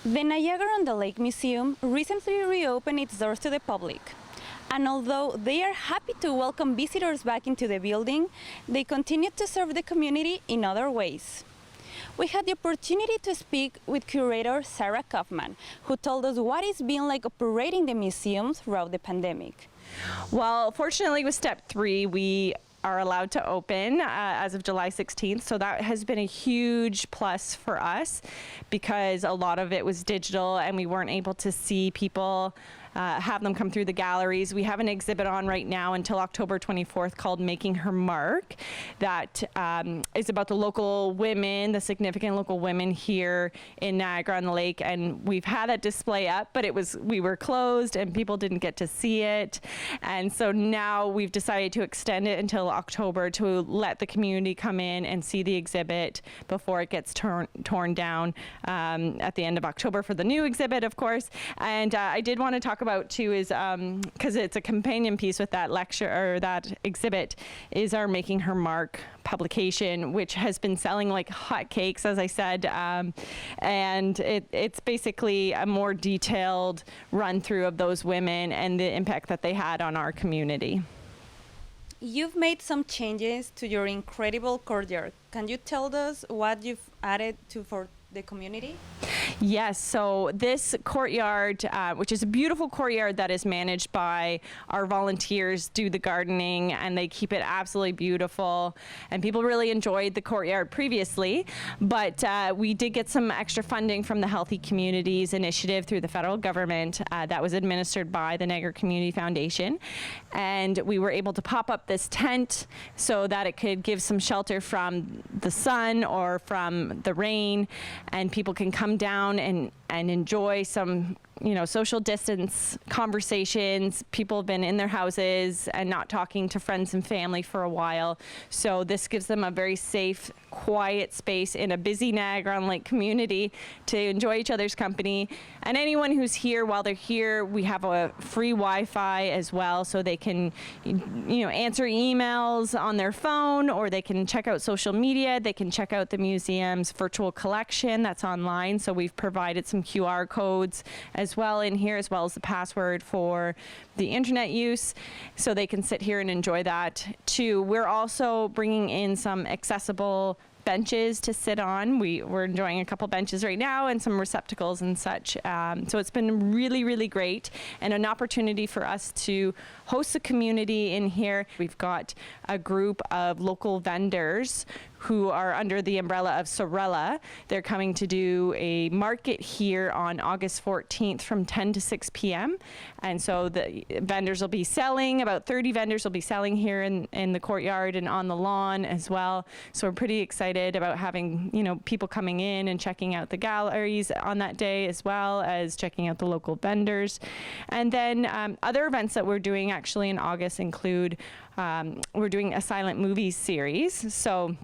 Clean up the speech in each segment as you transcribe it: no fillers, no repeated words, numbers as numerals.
The Niagara-On-The-Lake Museum recently reopened its doors to the public. And although they are happy to welcome visitors back into the building, they continue to serve the community in other ways. We had the opportunity to speak with curator Sarah Kaufman, who told us what it's been like operating the museum throughout the pandemic. Well, fortunately with step 3, we are allowed to open as of July 16th. So that has been a huge plus for us because a lot of it was digital and we weren't able to see people, have them come through the galleries. We have an exhibit on right now until October 24th called Making Her Mark that is about the local women, the significant local women here in Niagara-on-the-Lake. And we've had that display up, but we were closed and people didn't get to see it. And so now we've decided to extend it until October to let the community come in and see the exhibit before it gets torn down at the end of October for the new exhibit, of course. And I did want to talk about too is because it's a companion piece with that lecture or that exhibit is our Making Her Mark publication, which has been selling like hotcakes, as I said, and it's basically a more detailed run through of those women and the impact that they had on our community. You've made some changes to your incredible courtyard. Can you tell us what you've added for the community? Yes, so this courtyard, which is a beautiful courtyard that is managed by our volunteers, do the gardening and they keep it absolutely beautiful. And people really enjoyed the courtyard previously, but we did get some extra funding from the Healthy Communities Initiative through the federal government that was administered by the Niagara Community Foundation. And we were able to pop up this tent so that it could give some shelter from the sun or from the rain, and people can come down and enjoy some, social distance conversations. People have been in their houses and not talking to friends and family for a while. So this gives them a very safe, quiet space in a busy Niagara-on-Lake community to enjoy each other's company. And anyone who's here, while they're here, we have a free Wi-Fi as well, so they can, answer emails on their phone, or they can check out social media. They can check out the museum's virtual collection that's online. So we've provided some QR codes as well in here, as well as the password for the internet use, so they can sit here and enjoy that too. We're also bringing in some accessible benches to sit on. We're enjoying a couple benches right now and some receptacles and such. So it's been really, really great and an opportunity for us to host the community in here. We've got a group of local vendors who are under the umbrella of Sorella. They're coming to do a market here on August 14th from 10 to 6 p.m. And so the vendors will be selling, about 30 vendors will be selling here in the courtyard and on the lawn as well. So we're pretty excited about having, people coming in and checking out the galleries on that day, as well as checking out the local vendors. And then other events that we're doing actually in August include, we're doing a silent movies series. So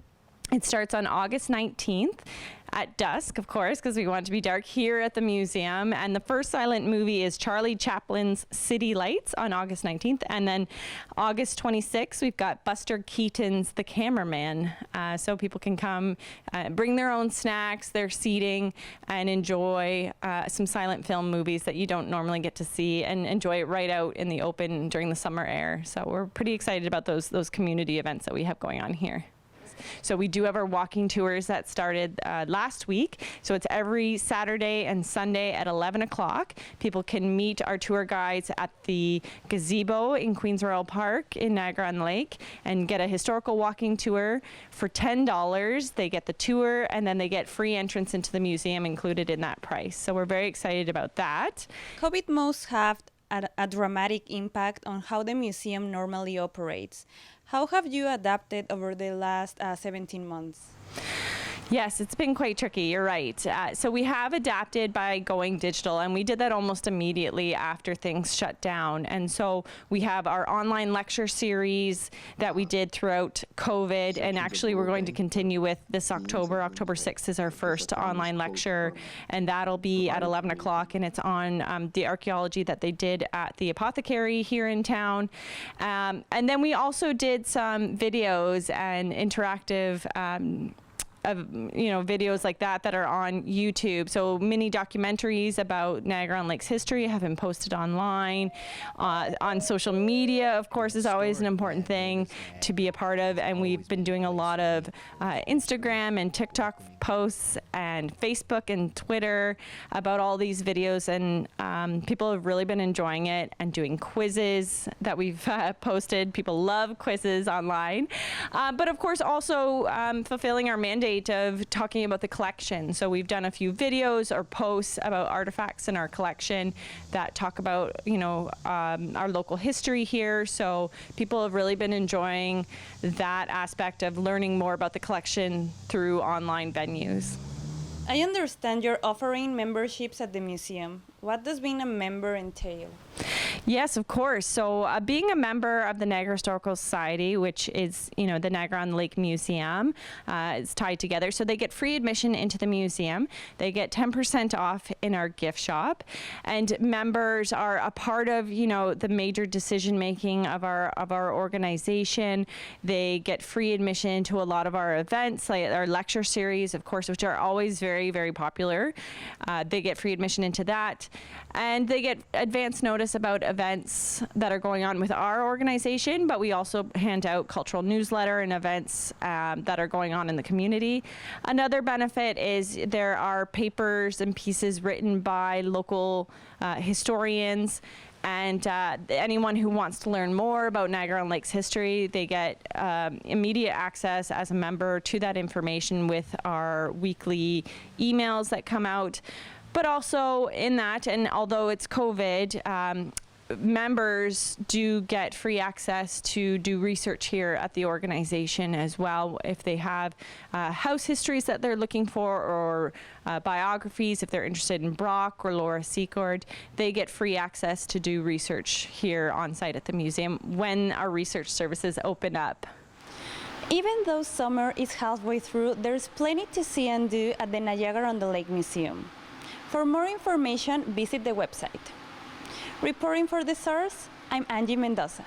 it starts on August 19th at dusk, of course, because we want it to be dark here at the museum. And the first silent movie is Charlie Chaplin's City Lights on August 19th. And then August 26th, we've got Buster Keaton's The Cameraman. So people can come, bring their own snacks, their seating, and enjoy some silent film movies that you don't normally get to see, and enjoy it right out in the open during the summer air. So we're pretty excited about those community events that we have going on here. So we do have our walking tours that started last week. So it's every Saturday and Sunday at 11 o'clock. People can meet our tour guides at the gazebo in Queens Royal Park in Niagara-on-the-Lake and get a historical walking tour for $10. They get the tour and then they get free entrance into the museum included in that price. So we're very excited about that. COVID must have a dramatic impact on how the museum normally operates. How have you adapted over the last 17 months? Yes, it's been quite tricky, you're right. So we have adapted by going digital, and we did that almost immediately after things shut down. And so we have our online lecture series that we did throughout COVID, and actually we're going to continue with this October. October 6th is our first online lecture, and that'll be at 11 o'clock, and it's on the archaeology that they did at the apothecary here in town. And then we also did some videos and interactive videos like that are on YouTube. So mini documentaries about Niagara-on-Lake's history have been posted online. On social media, of course, is always an important thing to be a part of, and we've been doing a lot of Instagram and TikTok posts and Facebook and Twitter about all these videos, and people have really been enjoying it, and doing quizzes that we've posted. People love quizzes online, but of course also fulfilling our mandate of talking about the collection. So we've done a few videos or posts about artifacts in our collection that talk about our local history here. So people have really been enjoying that aspect of learning more about the collection through online venues. I understand you're offering memberships at the museum. What does being a member entail? Yes, of course. So being a member of the Niagara Historical Society, which is, the Niagara-On-The-Lake Museum, is tied together. So they get free admission into the museum. They get 10% off in our gift shop. And members are a part of, the major decision making of our organization. They get free admission to a lot of our events, like our lecture series, of course, which are always very, very popular. They get free admission into that. And they get advance notice about events that are going on with our organization, but we also hand out cultural newsletter and events that are going on in the community. Another benefit is there are papers and pieces written by local historians, and anyone who wants to learn more about Niagara-on-Lake's history, they get immediate access as a member to that information with our weekly emails that come out. But also in that, and although it's COVID, members do get free access to do research here at the organization as well. If they have house histories that they're looking for, or biographies, if they're interested in Brock or Laura Secord, they get free access to do research here on site at the museum when our research services open up. Even though summer is halfway through, there's plenty to see and do at the Niagara-on-the-Lake Museum. For more information, visit the website. Reporting for the source, I'm Angie Mendoza.